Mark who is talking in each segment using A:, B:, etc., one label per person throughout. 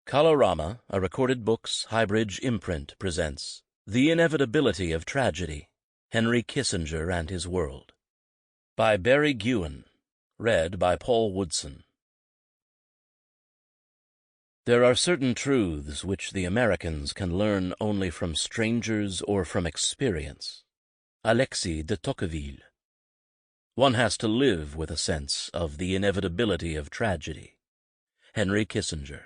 A: Kalorama, a Recorded Books Highbridge imprint, presents The Inevitability of Tragedy, Henry Kissinger and His World, by Barry Gewen, read by Paul Woodson. There are certain truths which the Americans can learn only from strangers or from experience. Alexis de Tocqueville. One has to live with a sense of the inevitability of tragedy. Henry Kissinger.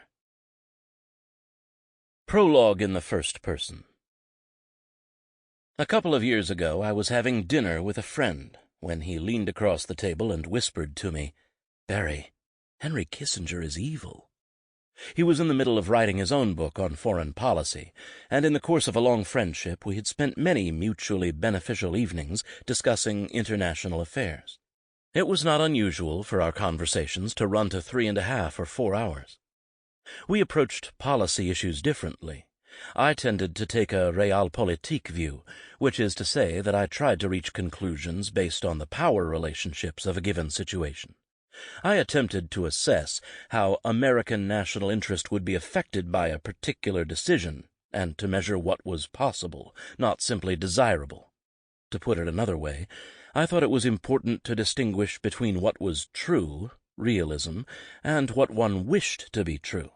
A: Prologue in the first person. A couple of years ago I was having dinner with a friend when he leaned across the table and whispered to me, "Barry, Henry Kissinger is evil." He was in the middle of writing his own book on foreign policy, and in the course of a long friendship we had spent many mutually beneficial evenings discussing international affairs. It was not unusual for our conversations to run to 3.5 or 4 hours. We approached policy issues differently. I tended to take a realpolitik view, which is to say that I tried to reach conclusions based on the power relationships of a given situation. I attempted to assess how American national interest would be affected by a particular decision, and to measure what was possible, not simply desirable. To put it another way, I thought it was important to distinguish between what was true, realism, and what one wished to be true.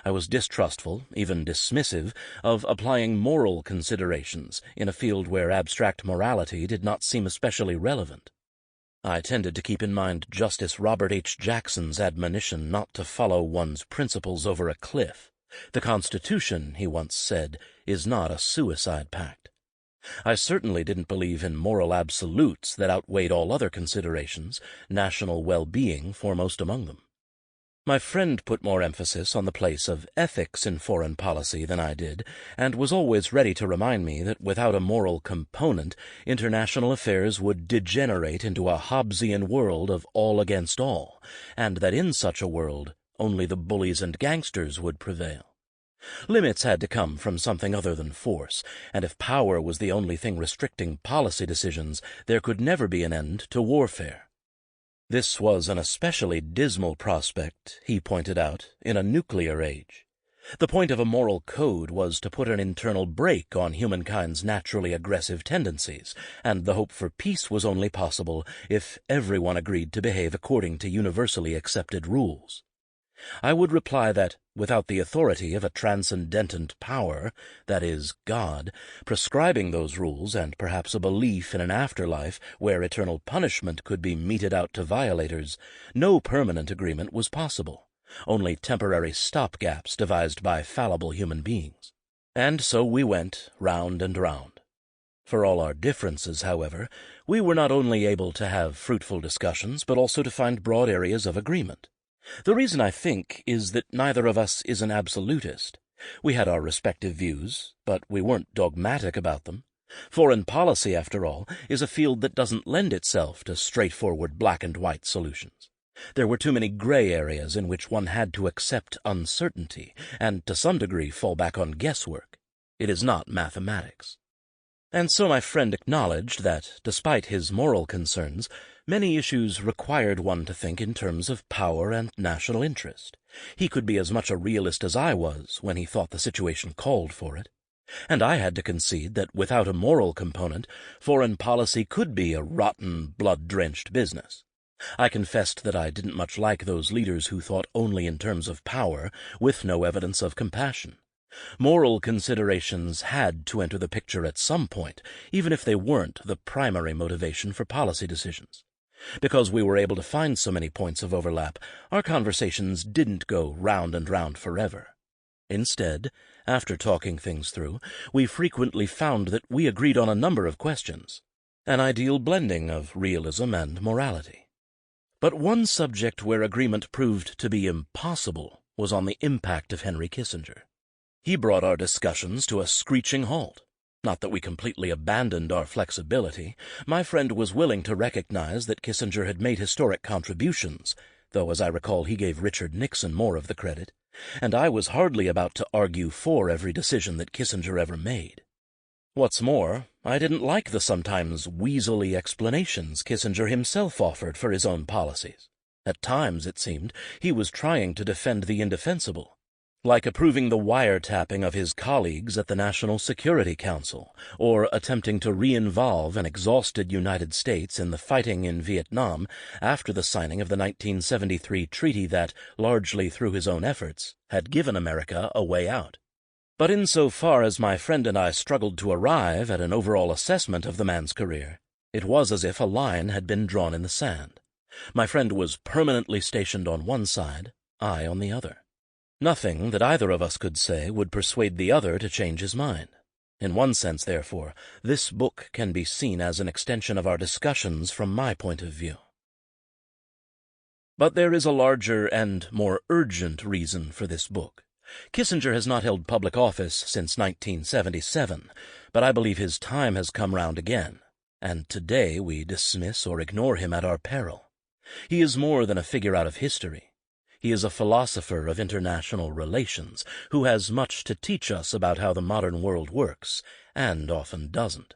A: I was distrustful, even dismissive, of applying moral considerations in a field where abstract morality did not seem especially relevant. I tended to keep in mind Justice Robert H. Jackson's admonition not to follow one's principles over a cliff. The Constitution, he once said, is not a suicide pact. I certainly didn't believe in moral absolutes that outweighed all other considerations, national well-being foremost among them. My friend put more emphasis on the place of ethics in foreign policy than I did, and was always ready to remind me that without a moral component, international affairs would degenerate into a Hobbesian world of all against all, and that in such a world only the bullies and gangsters would prevail. Limits had to come from something other than force, and if power was the only thing restricting policy decisions, there could never be an end to warfare. This was an especially dismal prospect, he pointed out, in a nuclear age. The point of a moral code was to put an internal brake on humankind's naturally aggressive tendencies, and the hope for peace was only possible if everyone agreed to behave according to universally accepted rules. I would reply that, without the authority of a transcendent power, that is, God, prescribing those rules and perhaps a belief in an afterlife where eternal punishment could be meted out to violators, no permanent agreement was possible, only temporary stopgaps devised by fallible human beings. And so we went round and round. For all our differences, however, we were not only able to have fruitful discussions, but also to find broad areas of agreement. The reason, I think, is that neither of us is an absolutist. We had our respective views, but we weren't dogmatic about them. Foreign policy, after all, is a field that doesn't lend itself to straightforward black-and-white solutions. There were too many gray areas in which one had to accept uncertainty, and to some degree fall back on guesswork. It is not mathematics. And so my friend acknowledged that, despite his moral concerns, many issues required one to think in terms of power and national interest. He could be as much a realist as I was when he thought the situation called for it. And I had to concede that without a moral component, foreign policy could be a rotten, blood-drenched business. I confessed that I didn't much like those leaders who thought only in terms of power, with no evidence of compassion. Moral considerations had to enter the picture at some point, even if they weren't the primary motivation for policy decisions. Because we were able to find so many points of overlap, our conversations didn't go round and round forever. Instead, after talking things through, we frequently found that we agreed on a number of questions, an ideal blending of realism and morality. But one subject where agreement proved to be impossible was on the impact of Henry Kissinger. He brought our discussions to a screeching halt. Not that we completely abandoned our flexibility. My friend was willing to recognize that Kissinger had made historic contributions, though as I recall he gave Richard Nixon more of the credit, and I was hardly about to argue for every decision that Kissinger ever made. What's more, I didn't like the sometimes weaselly explanations Kissinger himself offered for his own policies. At times, it seemed, he was trying to defend the indefensible. like approving the wiretapping of his colleagues at the National Security Council, or attempting to re-involve an exhausted United States in the fighting in Vietnam after the signing of the 1973 treaty that, largely through his own efforts, had given America a way out. But insofar as my friend and I struggled to arrive at an overall assessment of the man's career, it was as if a line had been drawn in the sand. My friend was permanently stationed on one side, I on the other. Nothing that either of us could say would persuade the other to change his mind. In one sense, therefore, this book can be seen as an extension of our discussions from my point of view. But there is a larger and more urgent reason for this book. Kissinger has not held public office since 1977, but I believe his time has come round again, and today we dismiss or ignore him at our peril. He is more than a figure out of history. He is a philosopher of international relations who has much to teach us about how the modern world works, and often doesn't.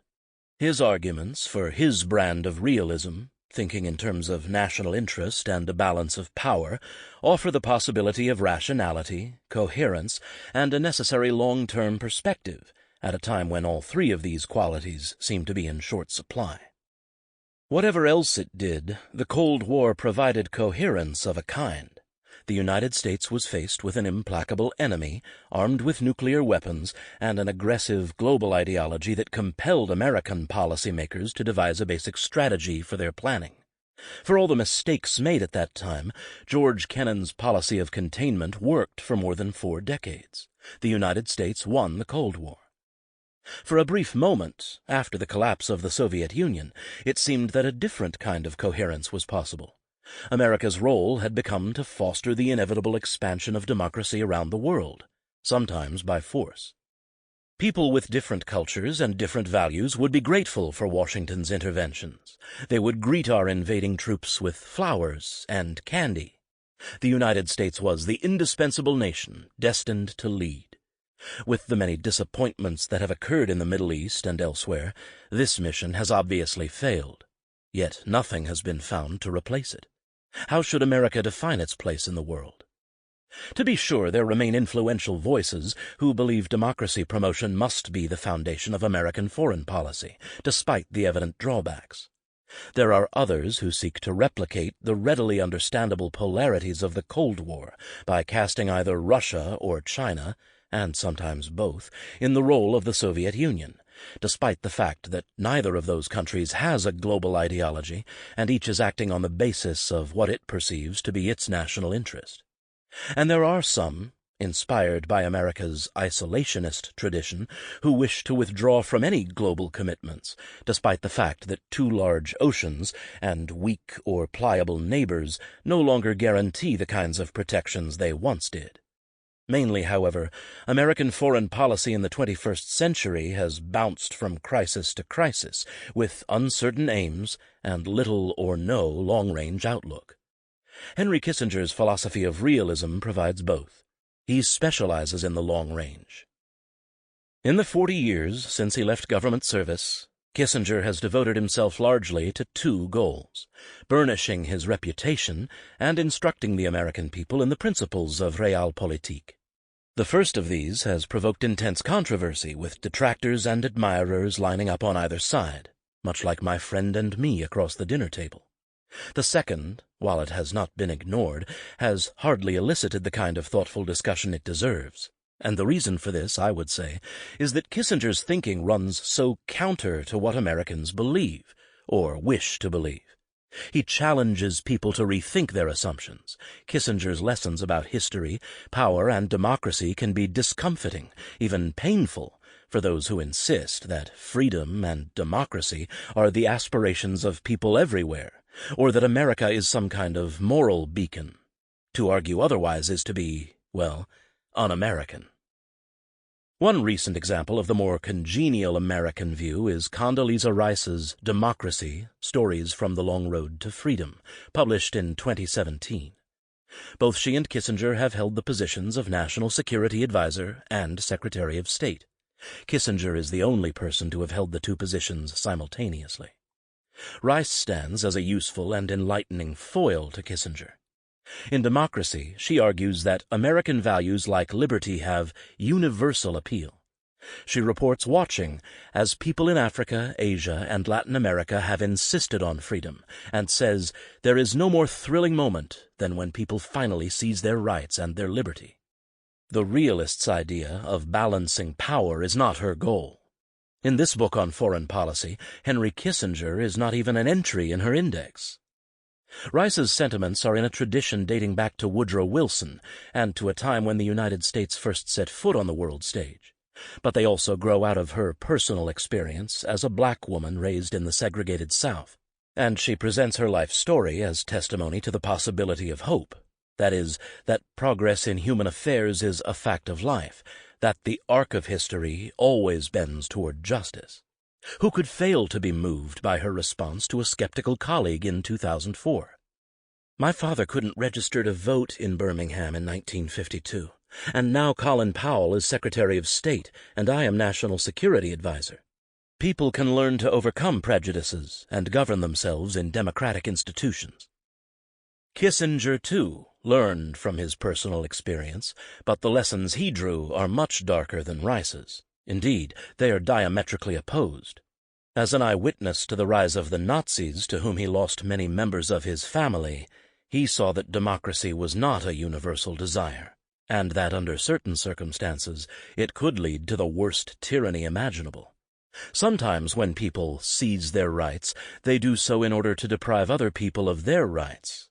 A: His arguments for his brand of realism, thinking in terms of national interest and a balance of power, offer the possibility of rationality, coherence, and a necessary long-term perspective, at a time when all three of these qualities seem to be in short supply. Whatever else it did, the Cold War provided coherence of a kind. The United States was faced with an implacable enemy, armed with nuclear weapons, and an aggressive global ideology that compelled American policymakers to devise a basic strategy for their planning. For all the mistakes made at that time, George Kennan's policy of containment worked for more than 4 decades. The United States won the Cold War. For a brief moment, after the collapse of the Soviet Union, it seemed that a different kind of coherence was possible. America's role had become to foster the inevitable expansion of democracy around the world, sometimes by force. People with different cultures and different values would be grateful for Washington's interventions. They would greet our invading troops with flowers and candy. The United States was the indispensable nation destined to lead. With the many disappointments that have occurred in the Middle East and elsewhere, this mission has obviously failed. Yet nothing has been found to replace it. How should America define its place in the world? To be sure, there remain influential voices who believe democracy promotion must be the foundation of American foreign policy, despite the evident drawbacks. There are others who seek to replicate the readily understandable polarities of the Cold War by casting either Russia or China, and sometimes both, in the role of the Soviet Union, despite the fact that neither of those countries has a global ideology, and each is acting on the basis of what it perceives to be its national interest. And there are some, inspired by America's isolationist tradition, who wish to withdraw from any global commitments, despite the fact that 2 large oceans and weak or pliable neighbors no longer guarantee the kinds of protections they once did. Mainly, however, American foreign policy in the 21st century has bounced from crisis to crisis with uncertain aims and little or no long-range outlook. Henry Kissinger's philosophy of realism provides both. He specializes in the long range. In the 40 years since he left government service, Kissinger has devoted himself largely to 2 goals: burnishing his reputation and instructing the American people in the principles of realpolitik. The first of these has provoked intense controversy, with detractors and admirers lining up on either side, much like my friend and me across the dinner table. The second, while it has not been ignored, has hardly elicited the kind of thoughtful discussion it deserves. And the reason for this, I would say, is that Kissinger's thinking runs so counter to what Americans believe, or wish to believe. He challenges people to rethink their assumptions. Kissinger's lessons about history, power, and democracy can be discomfiting, even painful, for those who insist that freedom and democracy are the aspirations of people everywhere, or that America is some kind of moral beacon. To argue otherwise is to be, well, un-American. One recent example of the more congenial American view is Condoleezza Rice's Democracy, Stories from the Long Road to Freedom, published in 2017. Both she and Kissinger have held the positions of National Security Advisor and Secretary of State. Kissinger is the only person to have held the 2 positions simultaneously. Rice stands as a useful and enlightening foil to Kissinger. In Democracy, she argues that American values like liberty have universal appeal. She reports watching as people in Africa, Asia, and Latin America have insisted on freedom, and says there is no more thrilling moment than when people finally seize their rights and their liberty. The realist's idea of balancing power is not her goal. In this book on foreign policy, Henry Kissinger is not even an entry in her index. Rice's sentiments are in a tradition dating back to Woodrow Wilson and to a time when the United States first set foot on the world stage. But they also grow out of her personal experience as a black woman raised in the segregated South, and she presents her life story as testimony to the possibility of hope. That is, that progress in human affairs is a fact of life, that the arc of history always bends toward justice. Who could fail to be moved by her response to a skeptical colleague in 2004? My father couldn't register to vote in Birmingham in 1952, and now Colin Powell is Secretary of State, and I am National Security Advisor. People can learn to overcome prejudices and govern themselves in democratic institutions. Kissinger, too, learned from his personal experience, but the lessons he drew are much darker than Rice's. Indeed, they are diametrically opposed. As an eyewitness to the rise of the Nazis, to whom he lost many members of his family, he saw that democracy was not a universal desire, and that under certain circumstances it could lead to the worst tyranny imaginable. Sometimes when people seize their rights, they do so in order to deprive other people of their rights.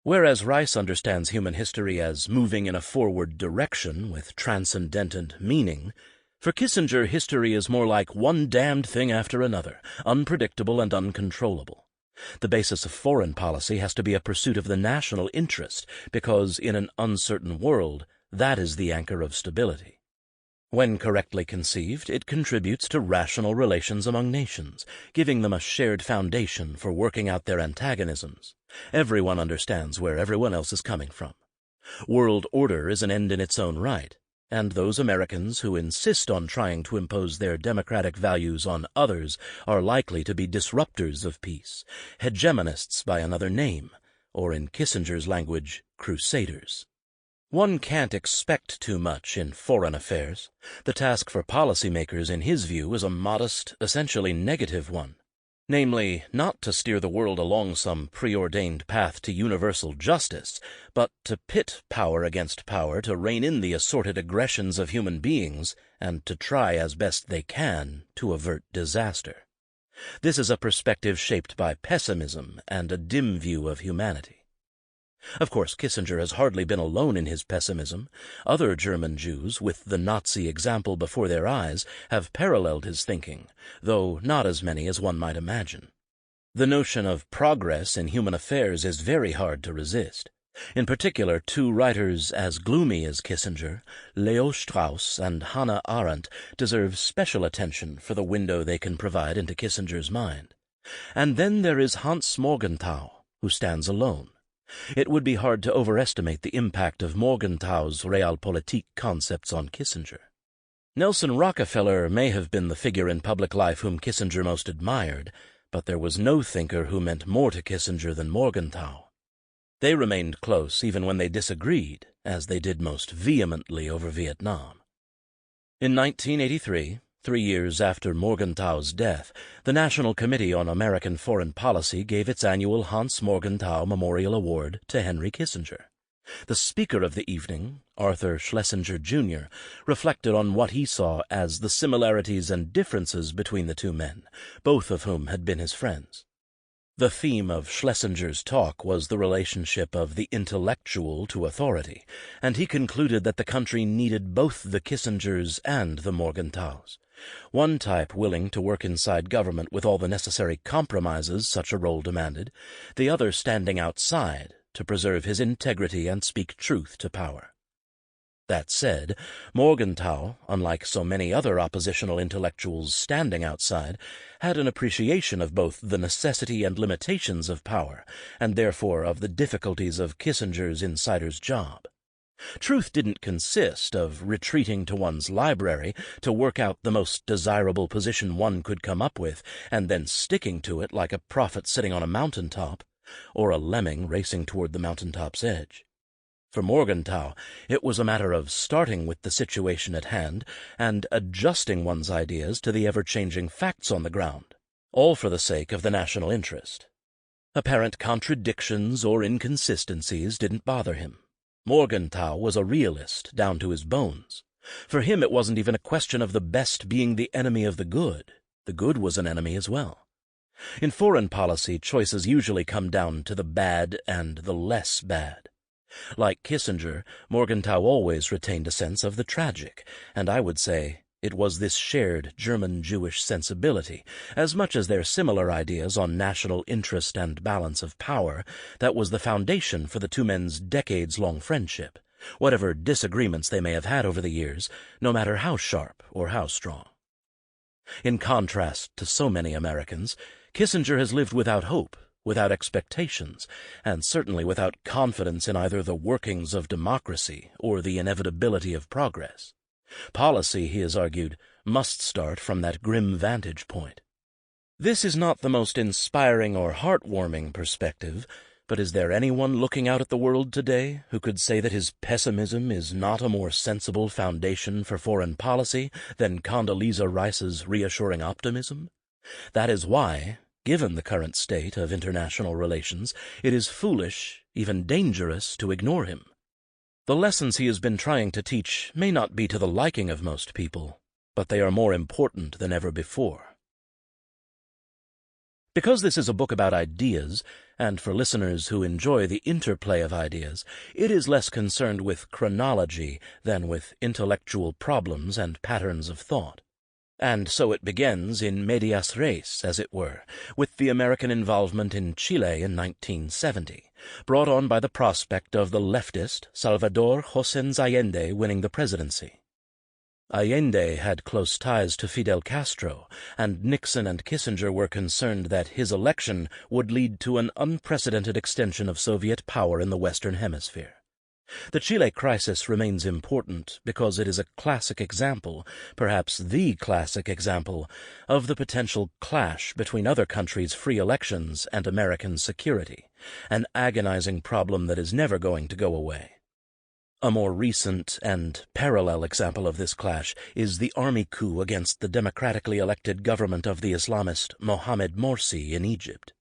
A: Whereas Rice understands human history as moving in a forward direction with transcendent meaning, for Kissinger history is more like one damned thing after another, unpredictable and uncontrollable. The basis of foreign policy has to be a pursuit of the national interest, because in an uncertain world, that is the anchor of stability. When correctly conceived, it contributes to rational relations among nations, giving them a shared foundation for working out their antagonisms. Everyone understands where everyone else is coming from. World order is an end in its own right, and those Americans who insist on trying to impose their democratic values on others are likely to be disruptors of peace, hegemonists by another name, or in Kissinger's language, crusaders. One can't expect too much in foreign affairs. The task for policymakers, in his view, is a modest, essentially negative one. Namely, not to steer the world along some preordained path to universal justice, but to pit power against power to rein in the assorted aggressions of human beings, and to try as best they can to avert disaster. This is a perspective shaped by pessimism and a dim view of humanity. Of course, Kissinger has hardly been alone in his pessimism. Other German Jews, with the Nazi example before their eyes, have paralleled his thinking, though not as many as one might imagine. The notion of progress in human affairs is very hard to resist. In particular, two writers as gloomy as Kissinger, Leo Strauss and Hannah Arendt, deserve special attention for the window they can provide into Kissinger's mind. And then there is Hans Morgenthau, who stands alone. It would be hard to overestimate the impact of Morgenthau's Realpolitik concepts on Kissinger. Nelson Rockefeller may have been the figure in public life whom Kissinger most admired, but there was no thinker who meant more to Kissinger than Morgenthau. They remained close even when they disagreed, as they did most vehemently over Vietnam. In 1983, 3 years after Morgenthau's death, the National Committee on American Foreign Policy gave its annual Hans Morgenthau Memorial Award to Henry Kissinger. The speaker of the evening, Arthur Schlesinger, Jr., reflected on what he saw as the similarities and differences between the two men, both of whom had been his friends. The theme of Schlesinger's talk was the relationship of the intellectual to authority, and he concluded that the country needed both the Kissingers and the Morgenthaus. One type willing to work inside government with all the necessary compromises such a role demanded, the other standing outside to preserve his integrity and speak truth to power. That said, Morgenthau, unlike so many other oppositional intellectuals standing outside, had an appreciation of both the necessity and limitations of power, and therefore of the difficulties of Kissinger's insider's job. Truth didn't consist of retreating to one's library to work out the most desirable position one could come up with, and then sticking to it like a prophet sitting on a mountaintop. or a lemming racing toward the mountaintop's edge. For Morgenthau, it was a matter of starting with the situation at hand and adjusting one's ideas to the ever-changing facts on the ground, all for the sake of the national interest. Apparent contradictions or inconsistencies didn't bother him. Morgenthau was a realist down to his bones. For him it wasn't even a question of the best being the enemy of the good. The good was an enemy as well. In foreign policy, choices usually come down to the bad and the less bad. Like Kissinger, Morgenthau always retained a sense of the tragic, and I would say it was this shared German-Jewish sensibility, as much as their similar ideas on national interest and balance of power, that was the foundation for the two men's decades-long friendship, whatever disagreements they may have had over the years, no matter how sharp or how strong. In contrast to so many Americans, Kissinger has lived without hope, without expectations, and certainly without confidence in either the workings of democracy or the inevitability of progress. Policy, he has argued, must start from that grim vantage point. This is not the most inspiring or heartwarming perspective, but is there anyone looking out at the world today who could say that his pessimism is not a more sensible foundation for foreign policy than Condoleezza Rice's reassuring optimism? That is why, given the current state of international relations, it is foolish, even dangerous, to ignore him. The lessons he has been trying to teach may not be to the liking of most people, but they are more important than ever before. Because this is a book about ideas, and for listeners who enjoy the interplay of ideas, it is less concerned with chronology than with intellectual problems and patterns of thought. And so it begins in medias res, as it were, with the American involvement in Chile in 1970, brought on by the prospect of the leftist Salvador José Allende winning the presidency. Allende had close ties to Fidel Castro, and Nixon and Kissinger were concerned that his election would lead to an unprecedented extension of Soviet power in the Western Hemisphere. The Chile crisis remains important because it is a classic example, perhaps the classic example, of the potential clash between other countries' free elections and American security, an agonizing problem that is never going to go away. A more recent and parallel example of this clash is the army coup against the democratically elected government of the Islamist Mohamed Morsi in Egypt.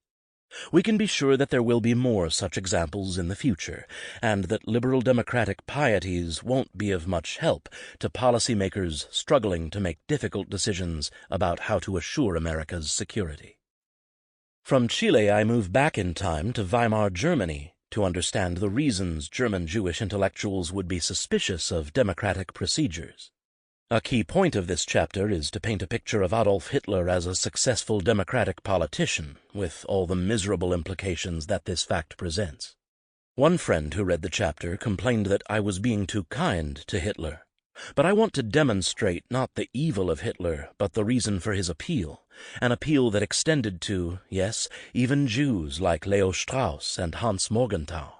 A: We can be sure that there will be more such examples in the future, and that liberal democratic pieties won't be of much help to policymakers struggling to make difficult decisions about how to assure America's security. From Chile, I move back in time to Weimar Germany to understand the reasons German Jewish intellectuals would be suspicious of democratic procedures. A key point of this chapter is to paint a picture of Adolf Hitler as a successful democratic politician, with all the miserable implications that this fact presents. One friend who read the chapter complained that I was being too kind to Hitler. But I want to demonstrate not the evil of Hitler, but the reason for his appeal, an appeal that extended to, yes, even Jews like Leo Strauss and Hans Morgenthau.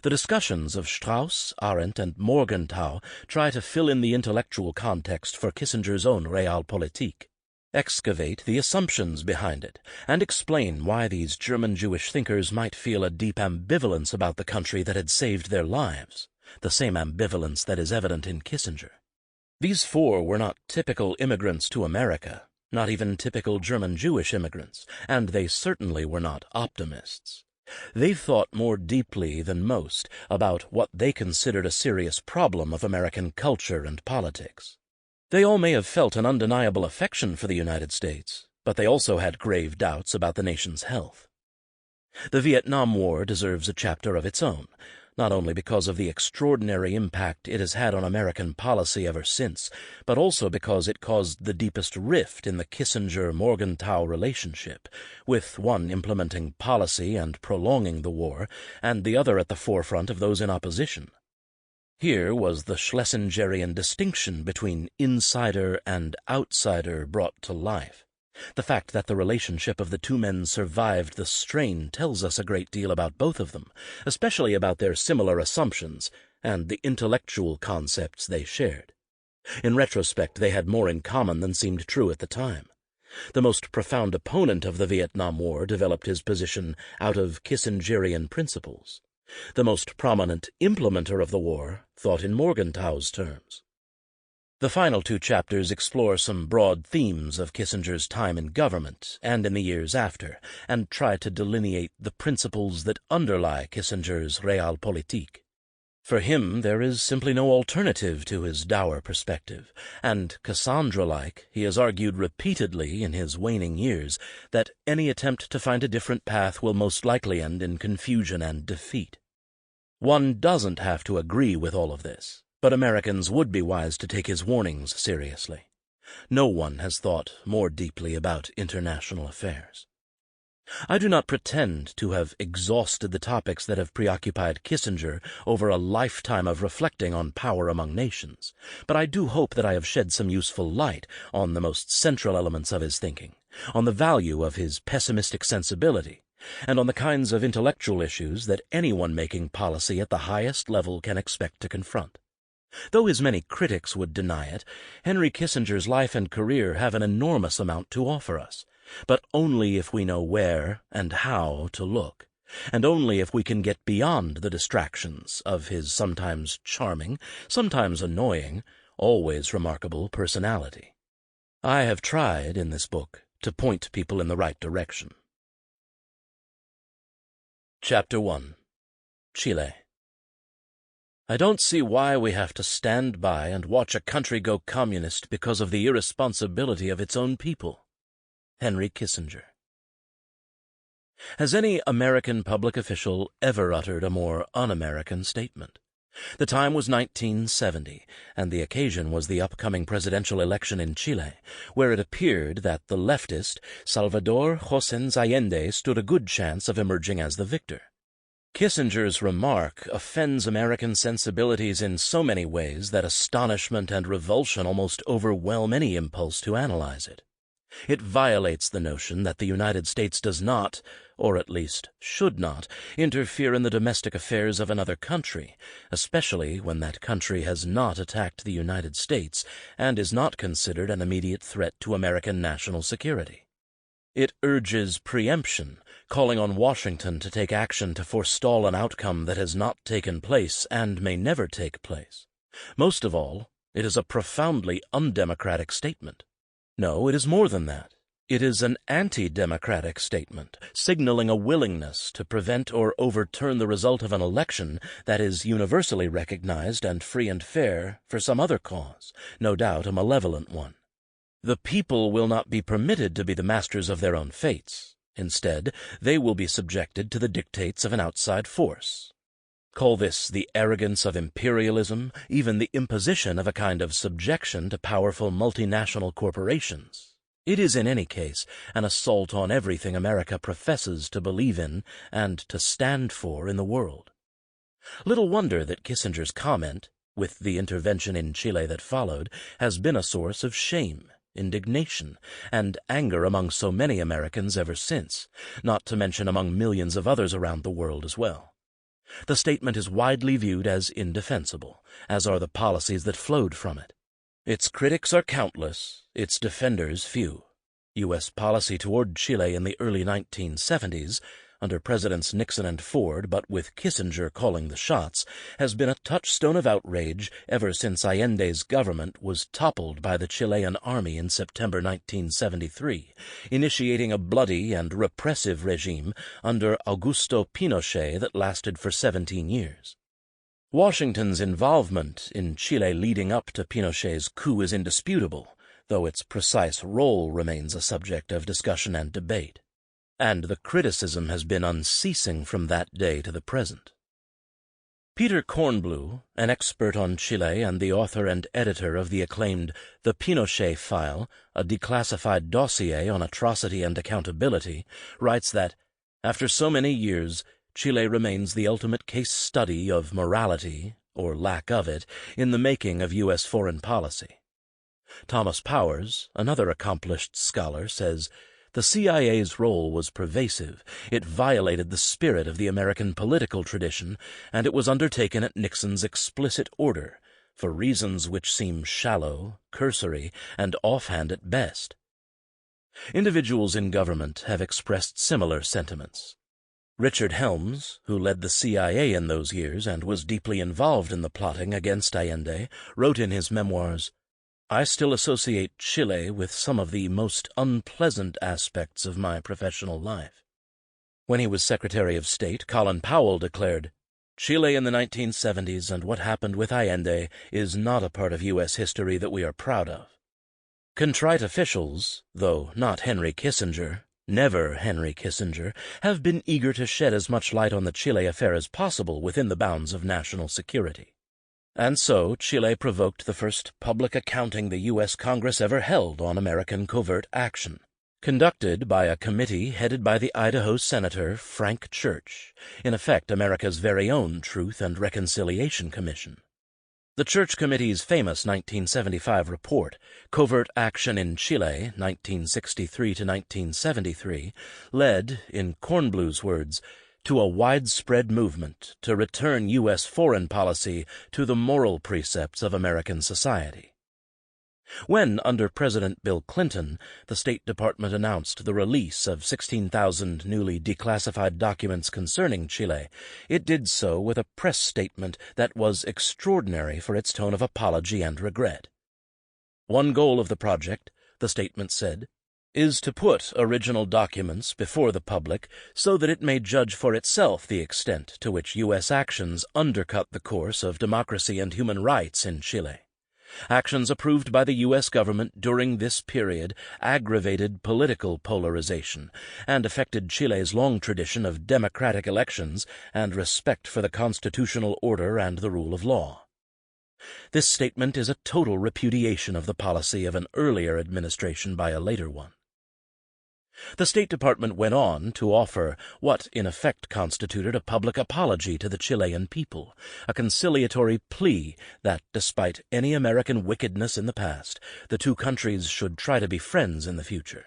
A: The discussions of Strauss, Arendt, and Morgenthau try to fill in the intellectual context for Kissinger's own Realpolitik, excavate the assumptions behind it, and explain why these German Jewish thinkers might feel a deep ambivalence about the country that had saved their lives, the same ambivalence that is evident in Kissinger. These four were not typical immigrants to America, not even typical German Jewish immigrants, and they certainly were not optimists. They thought more deeply than most about what they considered a serious problem of American culture and politics. They all may have felt an undeniable affection for the United States, but they also had grave doubts about the nation's health. The Vietnam War deserves a chapter of its own, not only because of the extraordinary impact it has had on American policy ever since, but also because it caused the deepest rift in the Kissinger-Morgenthau relationship, with one implementing policy and prolonging the war, and the other at the forefront of those in opposition. Here was the Schlesingerian distinction between insider and outsider brought to life. The fact that the relationship of the two men survived the strain tells us a great deal about both of them, especially about their similar assumptions and the intellectual concepts they shared. In retrospect, they had more in common than seemed true at the time. The most profound opponent of the Vietnam War developed his position out of Kissingerian principles. The most prominent implementer of the war thought in Morgenthau's terms. The final two chapters explore some broad themes of Kissinger's time in government and in the years after, and try to delineate the principles that underlie Kissinger's Realpolitik. For him, there is simply no alternative to his dour perspective, and Cassandra-like, he has argued repeatedly in his waning years that any attempt to find a different path will most likely end in confusion and defeat. One doesn't have to agree with all of this, but Americans would be wise to take his warnings seriously. No one has thought more deeply about international affairs. I do not pretend to have exhausted the topics that have preoccupied Kissinger over a lifetime of reflecting on power among nations, but I do hope that I have shed some useful light on the most central elements of his thinking, on the value of his pessimistic sensibility, and on the kinds of intellectual issues that anyone making policy at the highest level can expect to confront. Though his many critics would deny it, Henry Kissinger's life and career have an enormous amount to offer us, but only if we know where and how to look, and only if we can get beyond the distractions of his sometimes charming, sometimes annoying, always remarkable personality. I have tried, in this book, to point people in the right direction. Chapter 1. Chile. I don't see why we have to stand by and watch a country go communist because of the irresponsibility of its own people. Henry Kissinger. Has any American public official ever uttered a more un-American statement? The time was 1970, and the occasion was the upcoming presidential election in Chile, where it appeared that the leftist Salvador José Allende stood a good chance of emerging as the victor. Kissinger's remark offends American sensibilities in so many ways that astonishment and revulsion almost overwhelm any impulse to analyze it. It violates the notion that the United States does not, or at least should not, interfere in the domestic affairs of another country, especially when that country has not attacked the United States and is not considered an immediate threat to American national security. It urges preemption, calling on Washington to take action to forestall an outcome that has not taken place and may never take place. Most of all, it is a profoundly undemocratic statement. No, it is more than that. It is an anti-democratic statement, signaling a willingness to prevent or overturn the result of an election that is universally recognized and free and fair for some other cause, no doubt a malevolent one. The people will not be permitted to be the masters of their own fates. Instead, they will be subjected to the dictates of an outside force. Call this the arrogance of imperialism, even the imposition of a kind of subjection to powerful multinational corporations. It is in any case an assault on everything America professes to believe in and to stand for in the world. Little wonder that Kissinger's comment, with the intervention in Chile that followed, has been a source of shame, indignation, and anger among so many Americans ever since, not to mention among millions of others around the world as well. The statement is widely viewed as indefensible, as are the policies that flowed from it. Its critics are countless, its defenders few. U.S. policy toward Chile in the early 1970s, under Presidents Nixon and Ford, but with Kissinger calling the shots, has been a touchstone of outrage ever since Allende's government was toppled by the Chilean army in September 1973, initiating a bloody and repressive regime under Augusto Pinochet that lasted for 17 years. Washington's involvement in Chile leading up to Pinochet's coup is indisputable, though its precise role remains a subject of discussion and debate. And the criticism has been unceasing from that day to the present. Peter Kornblue, an expert on Chile and the author and editor of the acclaimed The Pinochet File, a declassified dossier on atrocity and accountability, writes that, after so many years, Chile remains the ultimate case study of morality, or lack of it, in the making of U.S. foreign policy. Thomas Powers, another accomplished scholar, says, the CIA's role was pervasive, it violated the spirit of the American political tradition, and it was undertaken at Nixon's explicit order, for reasons which seem shallow, cursory, and offhand at best. Individuals in government have expressed similar sentiments. Richard Helms, who led the CIA in those years and was deeply involved in the plotting against Allende, wrote in his memoirs, "I still associate Chile with some of the most unpleasant aspects of my professional life." When he was Secretary of State, Colin Powell declared, "Chile in the 1970s and what happened with Allende is not a part of U.S. history that we are proud of." Contrite officials, though not Henry Kissinger, never Henry Kissinger, have been eager to shed as much light on the Chile affair as possible within the bounds of national security. And so Chile provoked the first public accounting the U.S. Congress ever held on American covert action, conducted by a committee headed by the Idaho Senator Frank Church, in effect America's very own Truth and Reconciliation Commission. The Church Committee's famous 1975 report, Covert Action in Chile, 1963 to 1973, led, in Kornbluh's words, to a widespread movement to return U.S. foreign policy to the moral precepts of American society. When, under President Bill Clinton, the State Department announced the release of 16,000 newly declassified documents concerning Chile, it did so with a press statement that was extraordinary for its tone of apology and regret. One goal of the project, the statement said, is to put original documents before the public so that it may judge for itself the extent to which U.S. actions undercut the course of democracy and human rights in Chile. Actions approved by the U.S. government during this period aggravated political polarization and affected Chile's long tradition of democratic elections and respect for the constitutional order and the rule of law. This statement is a total repudiation of the policy of an earlier administration by a later one. The State Department went on to offer what in effect constituted a public apology to the Chilean people, a conciliatory plea that, despite any American wickedness in the past, the two countries should try to be friends in the future.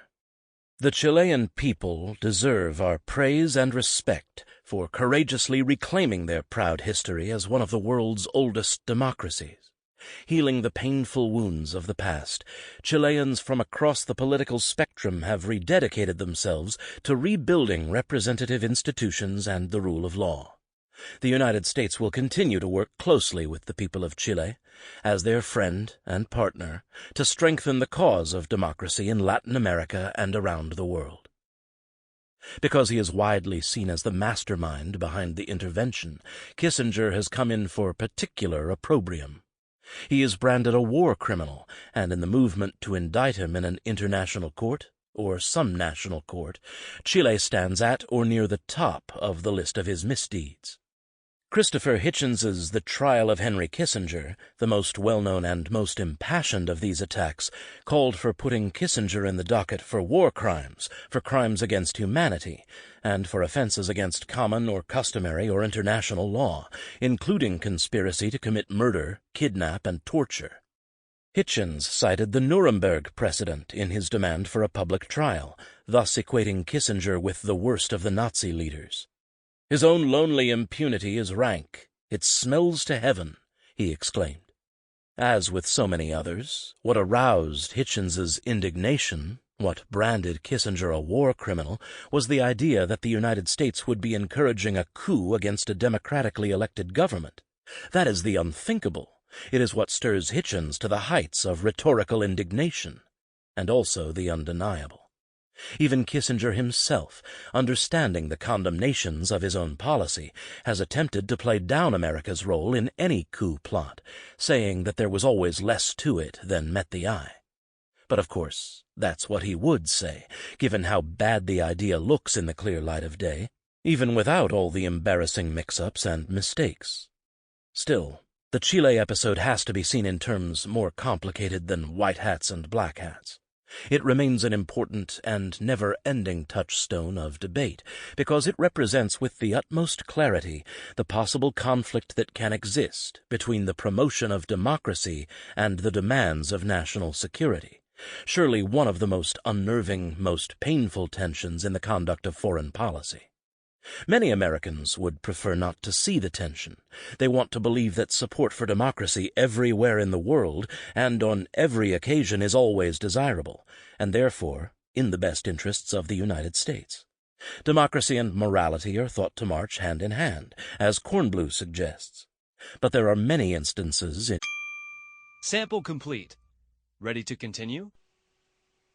A: The Chilean people deserve our praise and respect for courageously reclaiming their proud history as one of the world's oldest democracies. Healing the painful wounds of the past, Chileans from across the political spectrum have rededicated themselves to rebuilding representative institutions and the rule of law. The United States will continue to work closely with the people of Chile, as their friend and partner, to strengthen the cause of democracy in Latin America and around the world. Because he is widely seen as the mastermind behind the intervention, Kissinger has come in for particular opprobrium. He is branded a war criminal, and in the movement to indict him in an international court, or some national court, Chile stands at or near the top of the list of his misdeeds. Christopher Hitchens's The Trial of Henry Kissinger, the most well-known and most impassioned of these attacks, called for putting Kissinger in the docket for war crimes, for crimes against humanity, and for offenses against common or customary or international law, including conspiracy to commit murder, kidnap, and torture. Hitchens cited the Nuremberg precedent in his demand for a public trial, thus equating Kissinger with the worst of the Nazi leaders. "His own lonely impunity is rank. It smells to heaven," he exclaimed. As with so many others, what aroused Hitchens's indignation, what branded Kissinger a war criminal, was the idea that the United States would be encouraging a coup against a democratically elected government. That is the unthinkable. It is what stirs Hitchens to the heights of rhetorical indignation, and also the undeniable. Even Kissinger himself, understanding the condemnations of his own policy, has attempted to play down America's role in any coup plot, saying that there was always less to it than met the eye. But of course, that's what he would say, given how bad the idea looks in the clear light of day, even without all the embarrassing mix-ups and mistakes. Still, the Chile episode has to be seen in terms more complicated than white hats and black hats. It remains an important and never-ending touchstone of debate, because it represents with the utmost clarity the possible conflict that can exist between the promotion of democracy and the demands of national security, surely one of the most unnerving, most painful tensions in the conduct of foreign policy. Many Americans would prefer not to see the tension. They want to believe that support for democracy everywhere in the world and on every occasion is always desirable, and therefore in the best interests of the United States. Democracy and morality are thought to march hand in hand, as Kornblue suggests. But there are many instances in...
B: Sample complete. Ready to continue?